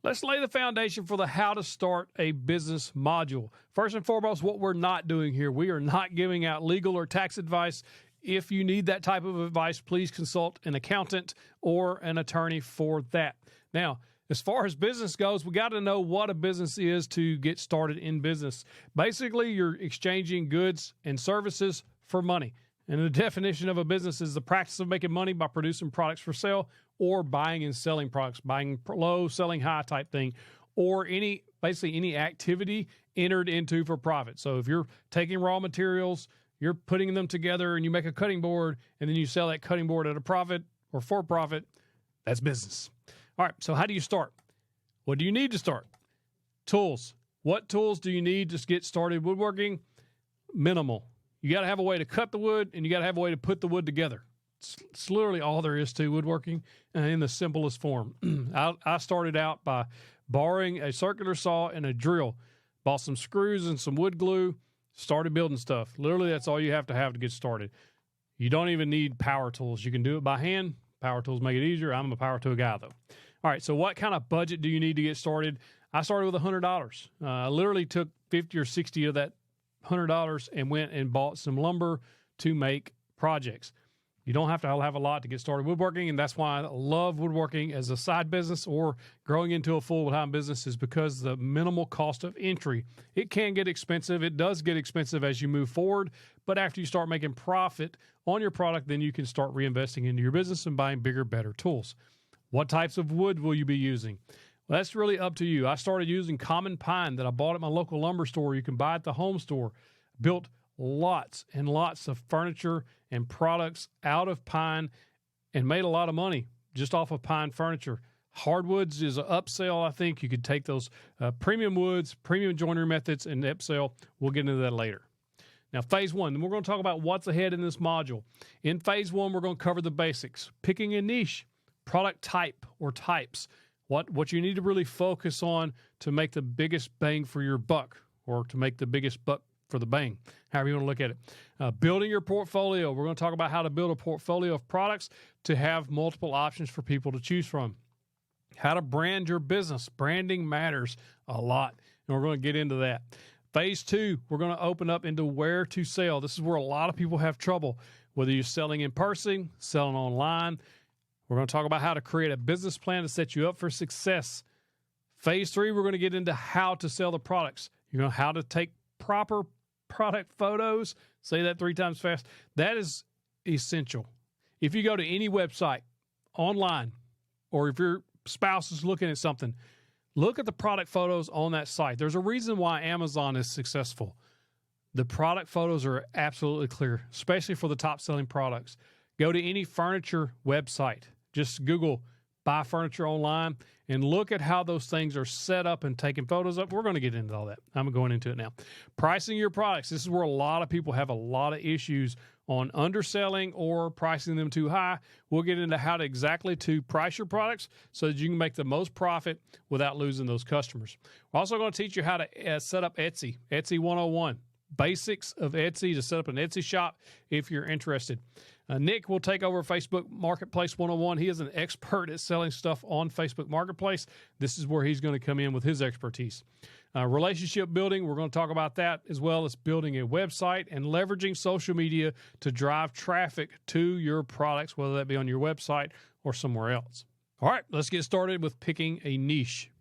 Let's lay the foundation for the how to start a business module. First and foremost, what we're not doing here, we are not giving out legal or tax advice. If you need that type of advice, please consult an accountant or an attorney for that. Now, as far as business goes, we got to know what a business is to get started in business. Basically, you're exchanging goods and services for money. And the definition of a business is the practice of making money by producing products for sale or buying and selling products, buying low, selling high type thing, or basically any activity entered into for profit. So if you're taking raw materials, you're putting them together and you make a cutting board and then you sell that cutting board at a profit or for profit, that's business. All right, so how do you start? What do you need to start? Tools. What tools do you need to get started woodworking? Minimal. You got to have a way to cut the wood, and you got to have a way to put the wood together. It's literally all there is to woodworking in the simplest form. I started out by borrowing a circular saw and a drill, bought some screws and some wood glue, started building stuff. Literally, that's all you have to get started. You don't even need power tools. You can do it by hand. Power tools make it easier. I'm a power tool guy, though. All right, so what kind of budget do you need to get started? I started with $100. I literally took 50 or 60 of that $100 and went and bought some lumber to make projects. You don't have to have a lot to get started woodworking, and that's why I love woodworking as a side business or growing into a full-time business is because the minimal cost of entry. It can get expensive. It does get expensive as you move forward, but after you start making profit on your product, then you can start reinvesting into your business and buying bigger, better tools. What types of wood will you be using? Well, that's really up to you. I started using common pine that I bought at my local lumber store. You can buy at the home store. Built lots and lots of furniture and products out of pine and made a lot of money just off of pine furniture. Hardwoods is an upsell. I think you could take those premium woods, premium joinery methods, and upsell. We'll get into that later. Now, phase one, then we're going to talk about what's ahead in this module. In phase one, we're going to cover the basics, picking a niche, product type or types, what you need to really focus on to make the biggest bang for your buck or to make the biggest buck for the bang, however you want to look at it. Building your portfolio. We're going to talk about how to build a portfolio of products to have multiple options for people to choose from. How to brand your business. Branding matters a lot, and we're going to get into that. Phase two, we're going to open up into where to sell. This is where a lot of people have trouble, whether you're selling in person, selling online. We're going to talk about how to create a business plan to set you up for success. Phase three, we're going to get into how to sell the products. How to take proper product photos. Say that 3 times fast. That is essential. If you go to any website online, or if your spouse is looking at something, look at the product photos on that site. There's a reason why Amazon is successful. The product photos are absolutely clear, especially for the top-selling products. Go to any furniture website. Just Google buy furniture online and look at how those things are set up and taking photos of. We're going to get into all that. I'm going into it now. Pricing your products. This is where a lot of people have a lot of issues on underselling or pricing them too high. We'll get into how to exactly to price your products so that you can make the most profit without losing those customers. We're also going to teach you how to set up Etsy. Etsy 101. Basics of Etsy to set up an Etsy shop if you're interested. Nick will take over Facebook Marketplace 101. He is an expert at selling stuff on Facebook Marketplace. This is where he's going to come in with his expertise. Relationship building, we're going to talk about that, as well as building a website and leveraging social media to drive traffic to your products, whether that be on your website or somewhere else. All right, let's get started with picking a niche.